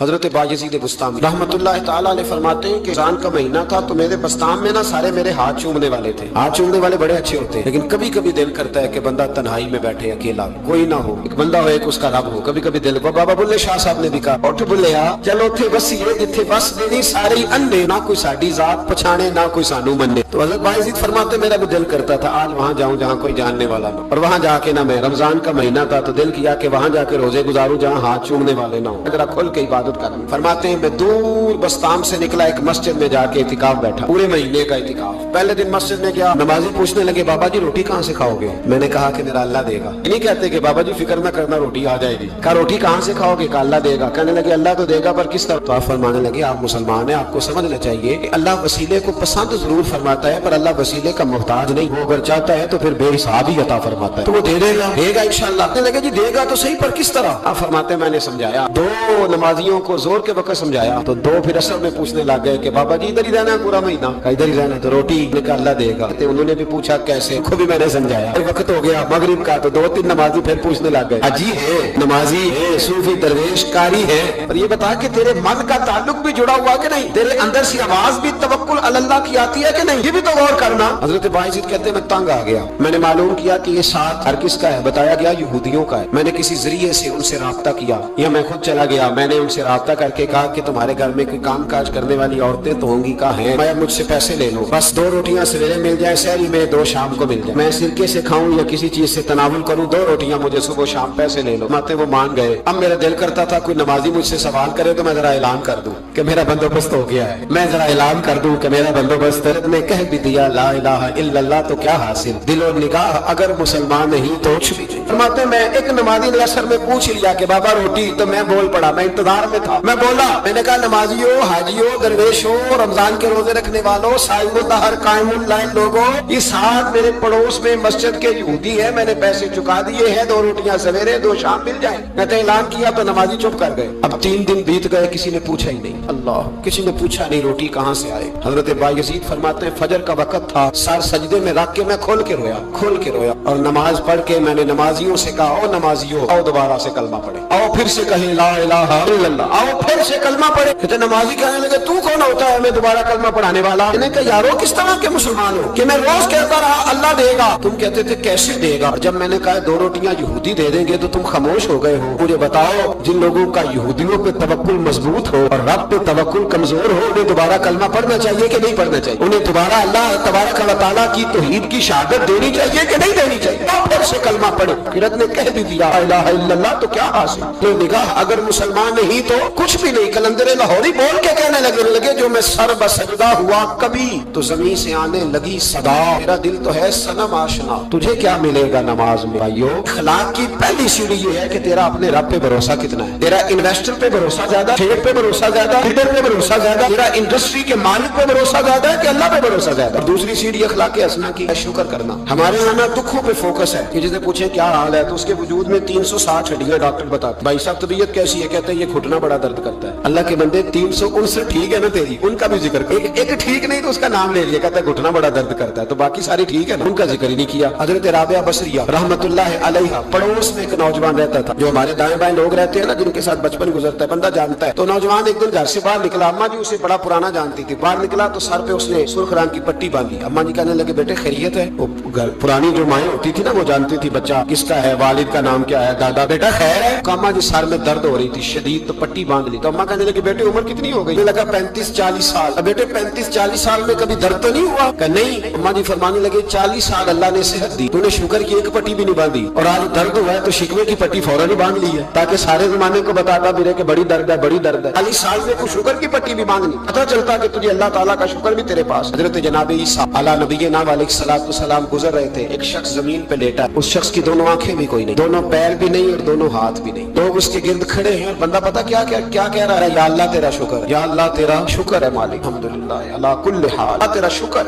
حضرت بایزید بسطامی رحمت اللہ تعالیٰ نے فرماتے ہیں کہ رمضان کا مہینہ تھا تو میرے بسطام میں نا سارے میرے ہاتھ چومنے والے تھے. ہاتھ چومنے والے بڑے اچھے ہوتے ہیں، لیکن کبھی کبھی دل کرتا ہے کہ بندہ تنہائی میں بیٹھے اکیلا، کوئی نہ ہو، ایک بندہ ہو، ایک اس کا رب ہو. کبھی کبھی دل کو بابا بلے شاہ صاحب نے بھی کہا اٹھ بلیا چلو تھے وسیلے جتھے بس دینی سارے اندے، نہ کوئی ساڈی ذات پچھانے نہ کوئی سانو مننے. تو حضرت بایزید فرماتے میرا بھی دل کرتا تھا آج وہاں جاؤں جہاں کوئی جاننے والا نہ، اور وہاں جا کے نہ میں رمضان کا مہینہ تھا تو دل کیا کہ وہاں جا کے روزے گزاروں جہاں ہاتھ چومنے والے نہ ہوں، ذرا کھل کے عبادت کروں. فرماتے ہیں میں دور بسطام سے نکلا، ایک مسجد میں جا کے اعتکاف بیٹھا، پورے مہینے کا اعتکاف. پہلے دن مسجد میں گیا، نمازی پوچھنے لگے بابا جی روٹی کہاں سے کھاؤ گے؟ میں نے کہا کہ میرا اللہ دے گا. نہیں کہتے کہ بابا جی فکر نہ کرنا روٹی آ جائے گی. کہا روٹی کہاں سے کھاؤ گے؟ کہا اللہ دے گا. کہنے لگے اللہ تو دے گا پر کس طرح؟ تو آپ فرمانے لگے آپ مسلمان ہیں، آپ کو سمجھنا چاہیے کہ اللہ وسیلے کو پسند ضرور فرماتا ہے پر اللہ وسیلے کا محتاج نہیں. وہ اگر چاہتا ہے تو پھر بے حساب ہی عطا فرماتا ہے، تو وہ دے گا انشاءاللہ. کہنے لگے جی دے گا تو صحیح پر کس طرح؟ آپ فرماتے ہیں میں نے سمجھایا، دو نمازیوں کو زور کے وقت سمجھایا تو دو پھر اثر میں پوچھنے لگ گئے کہ بابا جی ادھر ہی رہنا ہے پورا مہینہ؟ کہا ادھر ہی رہنا. تو روٹی نے کہا اللہ دے گا. انہوں نے بھی پوچھا کیسے؟ کو بھی میں نے سمجھایا. وقت ہو گیا مغرب کا تو دو تین نمازی پھر پوچھنے لگ گئے حجی ہے، نمازی ہے، صوفی درویش قاری ہے، اور یہ بتا کہ تیرے من کا تعلق بھی جڑا ہوا کہ نہیں؟ تیرے اندر سے آواز بھی توکل علی اللہ کی آتی ہے کہ نہیں؟ یہ بھی تو غور کرنا. حضرت بایزید کہتے ہیں میں تنگ آ گیا. میں نے معلوم کیا کہ یہ ساتھ ہر کس کا ہے؟ بتایا گیا یہودیوں کا ہے. میں نے کسی ذریعے سے ان سے رابطہ کیا یا میں خود چلا گیا. میں نے ان سے رابطہ کر کے کہا کہ تمہارے گھر میں کوئی کام کاج کرنے والی عورتیں تو ہوں گی؟ کہا ہیں. میں مجھ سے پیسے لے لوں، بس 2 روٹیاں سویرے مل جائے سحری میں، 2 شام کو مل جائے. میں سرکے سے کھاؤں یا کسی چیز سے تناول کروں، 2 روٹیاں مجھے صبح شام پیسے لے لو. ماتے وہ مان گئے. اب میرا دل کرتا تھا کوئی نمازی مجھ سے سوال کرے تو میں ذرا اعلان کر دوں کہ میرا بندوبست ہو گیا ہے. میں ذرا اعلان کر دوں کہ میرا بندوبست نے کہہ بھی دیا لا الہ الا اللہ تو کیا حاصل؟ دل و نگاہ اگر مسلمان نہیں تو کچھ بھی نہیں. فرماتے میں ایک نمازی نے اثر میں پوچھ لیا کہ بابا روٹی، تو میں بول پڑا. میں انتظار میں تھا. میں بولا، میں نے کہا نمازیوں، حاجیوں، درویشوں، رمضان کے روزے رکھنے والوں، سائم الدہر قائم الليل لوگوں، یہ ساتھ میرے پڑوس میں مسجد کے یہودی ہے، میں نے پیسے چکا دیے ہیں، 2 روٹیاں سویرے 2 شام مل جائیں. میں نے اعلان کیا تو نمازی چپ کر گئے. اب 3 دن بیت گئے، کسی نے پوچھا ہی نہیں. اللہ، کسی نے پوچھا نہیں روٹی کہاں سے آئے. حضرت بایزید فرماتے ہیں فجر کا وقت تھا، سر سجدے میں رکھ کے میں کھول کے رویا اور نماز پڑھ کے میں نے نمازیوں سے کہا او نمازیوں آؤ دوبارہ سے کلمہ پڑھے، آؤ پھر سے کہیں لا الہ الا اللہ، آؤ پھر سے کلمہ پڑھے. کہتے نمازی کہنے لگے تو کون ہوتا ہے میں دوبارہ کلمہ پڑھانے والا؟ میں نے کہا یارو کس طرح کے مسلمان ہو کہ میں روز کہتا رہا اللہ دے گا، تم کہتے تھے کیسے دے گا؟ اور جب میں نے کہا 2 روٹیاں یہودی دے دیں گے تو تم خاموش ہو گئے ہو. مجھے بتاؤ جن لوگوں کا یہودیوں پہ توکل مضبوط ہو اور رب پہ توکل کمزور ہو، انہیں دوبارہ کلمہ پڑھنا چاہیے کہ نہیں پڑھنا چاہیے؟ انہیں دوبارہ اللہ تبارک و تعالیٰ کی توحید کی شہادت دینی چاہیے کہ نہیں دینی چاہیے؟ پھر سے کلمہ پڑھے. قرت نے کہہ بھی دیا لا الہ الا اللہ تو کیا حاصل؟ تو نگاہ اگر مسلمان نہیں تو کچھ بھی نہیں. کلندر لاہوری بول کے کہنے لگے جو میں سر بسجدہ ہوا کبھی تو زمین سے آنے لگی صدا، میرا دل تو ہے صنم آشنا. تجھے کیا ملے گا نماز میں؟ بھائیو اخلاق کی پہلی سیڑھی یہ ہے کہ تیرا اپنے رب پہ بھروسہ کتنا ہے. تیرا انویسٹر پہ بھروسہ زیادہ، ٹریڈ پہ بھروسہ زیادہ، لیڈر پہ بھروسہ زیادہ، تیرا انڈسٹری کے مالک پہ بھروسہ زیادہ ہے کہ اللہ پہ بھروسہ زیادہ؟ اور دوسری سیڑھی اخلاق حسنہ کی ہے شکر کرنا. ہمارے یہاں دکھوں پہ فوکس ہے کہ جسے پوچھیں کیا حال ہے تو اس کے وجود میں 360 ہڈیاں ڈاکٹر بتاتے. بھائی صاحب طبیعت کیسی ہے؟ کہتے ہیں یہ گھٹنا بڑا درد کرتا ہے. اللہ کے بندے 359 ٹھیک ہے نا تیری، ان کا بھی ذکر. ایک ٹھیک نہیں تو اس کا نام لے لیا، کہتا ہے گھٹنا بڑا درد کرتا ہے، تو باقی ساری ٹھیک ہے نا، ان کا ذکر ہی نہیں کیا. حضرت رابعہ بصریہ رحمت اللہ علیہا پڑوس میں ایک نوجوان رہتا تھا. جو ہمارے دائیں بائیں لوگ رہتے ہیں نا جن کے ساتھ بچپن گزرتا ہے بندہ جانتا ہے. تو نوجوان ایک دن گھر سے باہر نکلا، اماں جی اسے بڑا پرانا جانتی تھی. باہر نکلا تو سر پہ اس نے سرخ رنگ کی پٹی باندھی. اماں جی کہنے لگے بیٹے خیریت ہے؟ وہ پرانی جو مائیں ہوتی تھی نا وہ جانتی تھی بچہ کس کا ہے، والد کا نام کیا ہے، دادا بیٹا خیر ہے؟ اماں جی سر میں درد ہو رہی تھی شدید تو پٹی باندھ لی. تو اماں کہنے لگے بیٹے عمر کتنی ہو گئی؟ لگا 35-40 سال. اب بیٹے 35-40 سال میں کبھی درد تو نہیں ہوا؟ کہ نہیں. اماں جی فرمانے لگے 40 سال اللہ نے صحت دی، تو نے شوگر کی ایک پٹی بھی نہیں باندھی، اور آج درد ہوا ہے تو شکوے کی پٹی فوراً ہی باندھ لی ہے تاکہ سارے زمانے کو بتاتا بھی رہے کہ بڑی درد ہے بڑی درد ہے. 40 سال میں کوئی شوگر کی پٹی بھی باندھ لی، پتہ چلتا کہ تجھے اللہ تعالیٰ کا شکر بھی تیرے پاس. حضرت جناب عیسیٰ علی نبینا علیہ السلام گزر رہے تھے. ایک شخص زمین پہ لیٹا، اس شخص کی دونوں آنکھیں بھی کوئی نہیں، دونوں پیر بھی نہیں اور دونوں ہاتھ بھی نہیں. لوگ اس کے گرد کھڑے ہیں. بندہ پتہ کیا کہہ رہا ہے؟ یا اللہ تیرا شکر، یا اللہ تیرا شکر ہے مالک، الحمدللہ علی کل حال، تیرا شکر.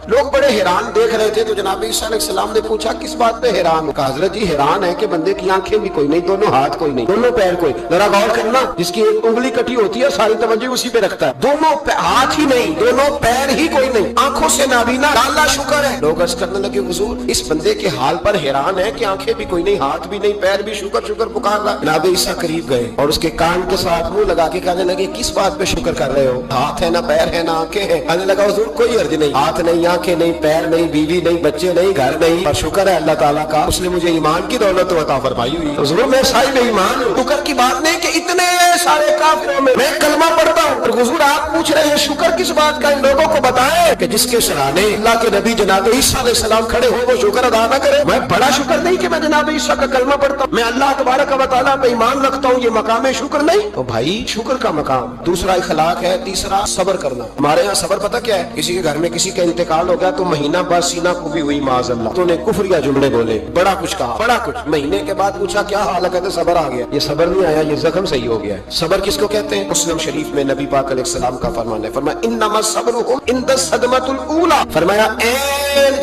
لوگ بڑے حیران دیکھ رہے تھے. تو جناب عیسیٰ علیہ السلام نے پوچھا کس بات پہ حیران ہو؟ کہا حضرت جی حیران ہے کہ بندے کی آنکھیں بھی کوئی نہیں، دونوں ہاتھ کوئی نہیں، دونوں پیر کوئی. ذرا غور کرنا، جس کی ایک انگلی کٹی ہوتی ہے ساری توجہ اسی پہ رکھتا ہے، دونوں ہاتھ ہی نہیں، دونوں پیر ہی کوئی نہیں، آنکھوں سے نابینا. اللہ شکر ہے. لوگ عرض کرنے لگے حضور اس بندے کے حال پر حیران ہے کہ آنکھیں بھی کوئی نہیں، ہاتھ بھی نہیں، پیر بھی، شکر پکار رہا. جناب عیسیٰ قریب گئے اور اس کے کان کے کے ساتھ منہ لگا کے کہنے لگے کس بات پہ شکر کر رہے ہو؟ ہاتھ ہے نہ پیر ہے نہ آنکھیں ہیں۔ کہنے لگا حضور کوئی عرض نہیں، ہاتھ نہیں، آنکھیں نہیں، پیر نہیں، بیوی نہیں، بچے نہیں، گھر نہیں، پر شکر ہے اللہ تعالیٰ کا، اس نے مجھے ایمان کی دولت عطا فرمائی ہوئی۔ حضور میں صاحب ایمان ہوں۔ شکر کی بات نہیں کہ اتنے سارے کافروں میں کلمہ پڑھتا ہوں، اور حضور آپ پوچھ رہے ہیں شکر کس بات کا؟ ان لوگوں کو بتائیں کہ جس کے سرانے اللہ کے نبی جناب عیسیٰ علیہ السلام کھڑے ہو وہ شکر ادا نہ کرے۔ میں بڑا شکر نہیں کہ میں جناب عیسیٰ کا کلمہ پڑھتا ہوں، میں اللہ تبارک و تعالیٰ پہ ایمان رکھتا ہوں، یہ مقام شکر نہیں؟ تو بھائی شکر کا مقام دوسرا اخلاق ہے، تیسرا صبر کرنا۔ ہمارے یہاں صبر پتہ کیا ہے؟ کسی کے گھر میں کسی کا انتقال ہو گیا تو مہینہ بعد سینہ کو بھی ہوئی معاذ اللہ، تو نے کفریہ جملے بولے، بڑا کچھ کہا، بڑا کچھ، مہینے کے بعد پوچھا کیا حال ہے؟ کہتے صبر آ گیا۔ یہ صبر نہیں آیا، یہ زخم صحیح ہو گیا ہے۔ صبر کس کو کہتے ہیں؟ مسلم شریف میں نبی پاک علیہ السلام کا فرمان ہے، فرمایا انما الصبر عند الصدمۃ الاولى، فرمایا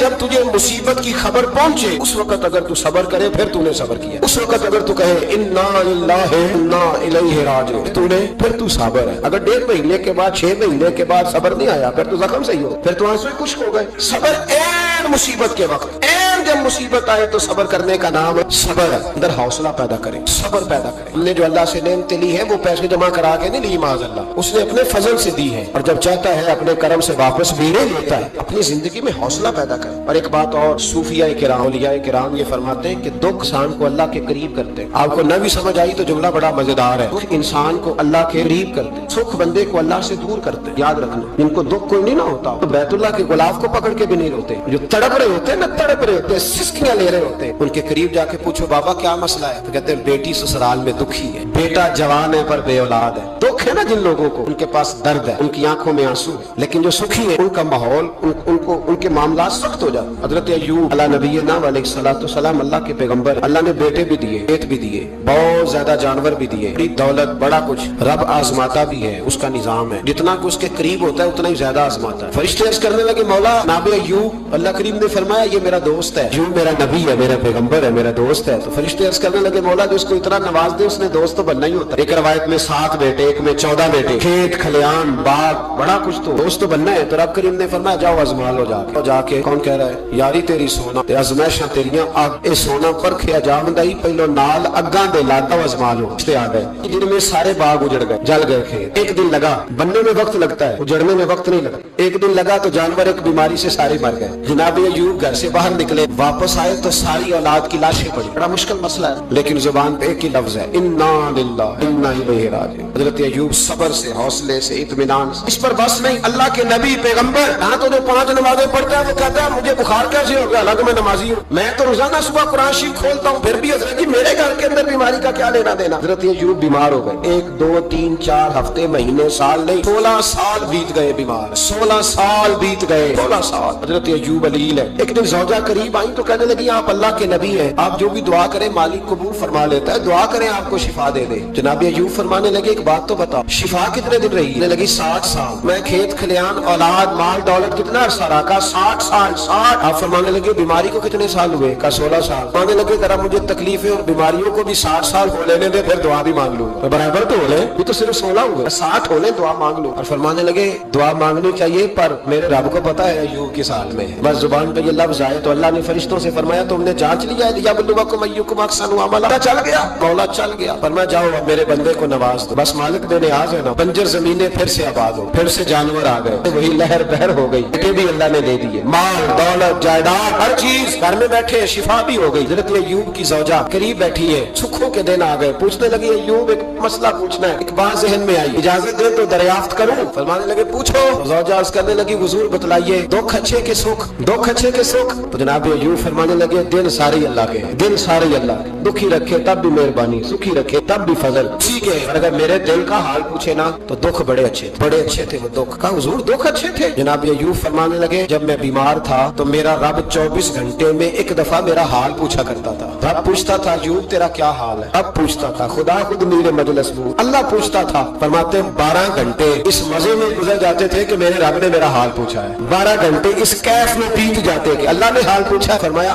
جب تجھے مصیبت کی خبر پہنچے اس وقت اگر تو صبر کرے پھر تو نے صبر کیا، اس وقت اگر تو کہے انا للہ انا الیہ راجعون تو نے پھر تو صابر ہے۔ اگر 1.5 مہینے کے بعد 6 مہینے کے بعد صبر نہیں آیا پھر تو زخم صحیح ہو، پھر تو آنسو خشک ہو گئے۔ صبر مصیبت کے وقت، جب مصیبت آئے تو صبر کرنے کا نام صبر ہے۔ اندر حوصلہ پیدا کرے، صبر پیدا کرے۔ ہم نے جو اللہ سے نعمتیں لی ہے وہ پیسے جمع کرا کے نہیں لی معاذ اللہ، اس نے اپنے فضل سے دی ہے، اور جب چاہتا ہے اپنے کرم سے واپس بھی نہیں لیتا ہے۔ اپنی زندگی میں حوصلہ پیدا کرے۔ اور ایک بات اور، صوفیاء کرام اولیاء کرام یہ فرماتے ہیں کہ دکھ انسان کو اللہ کے قریب کرتے ہیں۔ آپ کو نہ بھی سمجھ آئی تو جملہ بڑا مزیدار ہے، دکھ انسان کو اللہ کے قریب کرتے ہیں، سکھ بندے کو اللہ سے دور کرتے ہیں۔ یاد رکھنا، جن کو دکھ کوئی نہیں نہ ہوتا تو بیت اللہ کے غلاف کو پکڑ کے بھی نہیں روتے، جو تڑپ رہے ہوتے ہیں نا، تڑپ رہے ہوتے ہیں، سسکیاں لے رہے ہوتے ہیں، ان کے قریب جا کے پوچھو بابا کیا مسئلہ ہے؟ تو کہتے ہیں بیٹی سسرال میں دکھی ہے، بیٹا جوان ہے پر بے اولاد ہے۔ دکھ ہے نا جن لوگوں کو، ان کے پاس درد ہے، ان کی آنکھوں میں آنسو ہے، لیکن جو سکھی ہے ان کا ماحول ان کے معاملات سخت ہو جاتے۔ حضرت ایوب علیہ نبینا علیہ الصلوۃ والسلام اللہ کے پیغمبر، اللہ نے بیٹے بھی دیے، بیٹ بھی دیے، بہت زیادہ جانور بھی دیے، بڑی دولت، بڑا کچھ، رب آزماتا بھی ہے، اس کا نظام ہے، جتنا کہ اس کے قریب ہوتا ہے اتنا ہی زیادہ آزماتا ہے۔ فرشتے عرض کرنے لگے مولا جناب ایوب، اللہ کریم نے فرمایا یہ میرا دوست ہے، ایوب میرا نبی ہے، میرا پیغمبر ہے، میرا دوست ہے۔ تو فرشتے عرض کرنے لگے مولا جو اس کو اتنا نواز دے اس نے دوست تو بننا ہی ہوتا ہے۔ ایک روایت میں 7 بیٹے، ایک میں 14 بیٹے، کھیت کھلیان باغ، بڑا کچھ، تو دوست تو بننا ہے۔ تو رب کریم نے فرمایا جاؤ آزما لو، جا کے کون کہہ رہا ہے یاری تیری سونا تے ازمائشاں تیریاں اگ، اے سونا پرکھیا جاوندا ہی پہلو نال اگاں دے لادا آزما لو۔ اس آ گئے جن میں سارے باغ اجڑ گئے، جل گئے کھیت۔ ایک دن لگا، بننے میں وقت لگتا ہے، اجڑنے میں وقت نہیں لگتا۔ ایک دن لگا تو جانور ایک بیماری سے سارے مر گئے۔ جناب ایوب گھر سے باہر نکلے، واپس آئے تو ساری اولاد کی لاشیں پڑی۔ بڑا مشکل مسئلہ ہے، لیکن زبان پہ ایک ہی لفظ ہے انا للہ انا الیہ راجعون۔ حضرت ایوب صبر سے، حوصلے سے، اطمینان سے۔ اس پر بس نہیں، اللہ کے نبی پیغمبر ہاں تو جو 5 نمازیں پڑھتا ہے وہ کہتا ہے مجھے بخار کیسے ہو گیا، حالانکہ میں نمازی ہوں، میں تو روزانہ صبح قرآن شریف کھولتا ہوں، پھر بھی حضرت جی میرے گھر کے اندر بیماری کا کیا لینا دینا؟ حضرت ایوب بیمار ہو گئے، 1 2 3 4 ہفتے، مہینے، سال نہیں، 16 سال بیت گئے بیمار، 16 سال بیت گئے، 16 سال۔ حضرت ایوب علیل ہے۔ ایک دن زوجہ قریب آئی تو کہنے لگی آپ اللہ کے نبی ہیں، آپ جو بھی دعا کریں مالک قبول فرما لیتا ہے، دعا کریں آپ کو شفا دے دے۔ جناب ایوب فرمانے لگے ایک بات تو بتا، شفا کتنے دن رہی؟ کہنے لگی 60 سال، میں کھیت کھلیان اولاد مال دولت کتنا عرصہ رہا؟ کہا 60 سال۔ 60۔ آپ فرمانے لگے بیماری کو کتنے سال ہوئے؟ کہا 16 سال۔ فرمانے لگے ذرا مجھے تکلیفیں اور بیماریوں کو بھی 60 سال ہو لینے دے پھر دعا بھی مانگ لوں گا۔ برابر تو ہو لے، یہ تو صرف 16 ہوئے، 60 ہو لے دعا مانگ لوں۔ اور فرمانے لگے دعا مانگنی چاہیے پر میرے رب کو پتا ہے ایوب کس حال میں ہے، بس زبان پہ یہ لفظ آئے تو اللہ نے فرشتوں سے فرمایا تم نے جانچ لیا ہے لیبلوکم ایکم احسن عملا؟ چل گیا مولا، چل گیا۔ فرمایا جاؤ اب میرے بندے کو نواز دو، بس مالک بے نیاز ہے نا، بنجر زمینیں پھر سے آباد ہو، پھر سے جانور آ گئے، وہی لہر بہر ہو گئی، بیٹے بھی اللہ نے دے دیے، مال دولت جائیداد ہر چیز، گھر میں بیٹھے شفا بھی ہو گئی۔ حضرت ایوب کی زوجہ قریب بیٹھی ہے، سکھوں کے دن آ گئے، پوچھنے لگی ایوب ایک مسئلہ پوچھنا ہے، ایک بات ذہن میں آئی، اجازت دے تو دریافت کروں؟ فرمانے لگے پوچھو۔ زوجہ عرض کرنے لگی حضور بتلائیے دکھ اچھے کے سکھ، دکھ اچھے کے سکھ؟ تو جناب ایوب فرمانے لگے دن سارے اللہ کے ہیں، دن سارے اللہ کے، دکھی رکھے تب بھی مہربانی، سکھی رکھے تب بھی فضل، ٹھیک ہے۔ اور اگر میرے دل کا حال پوچھے نا تو دکھ بڑے اچھے تھے، بڑے اچھے تھے وہ دکھ۔ کہا حضور دکھ اچھے تھے؟ جناب ایوب فرمانے لگے جب میں بیمار تھا تو میرا رب 24 گھنٹے میں ایک دفعہ میرا حال پوچھا کرتا تھا۔ رب پوچھتا تھا ایوب تیرا کیا حال ہے؟ اب پوچھتا تھا خدا خود میرے مجلس میں، اللہ پوچھتا تھا۔ فرماتے 12 گھنٹے اس مزے میں گزر جاتے تھے کہ میرے رب نے میرا حال پوچھا ہے، 12 گھنٹے اس کیف میں بیت جاتے کہ اللہ نے حال پوچھا ہے۔ فرمایا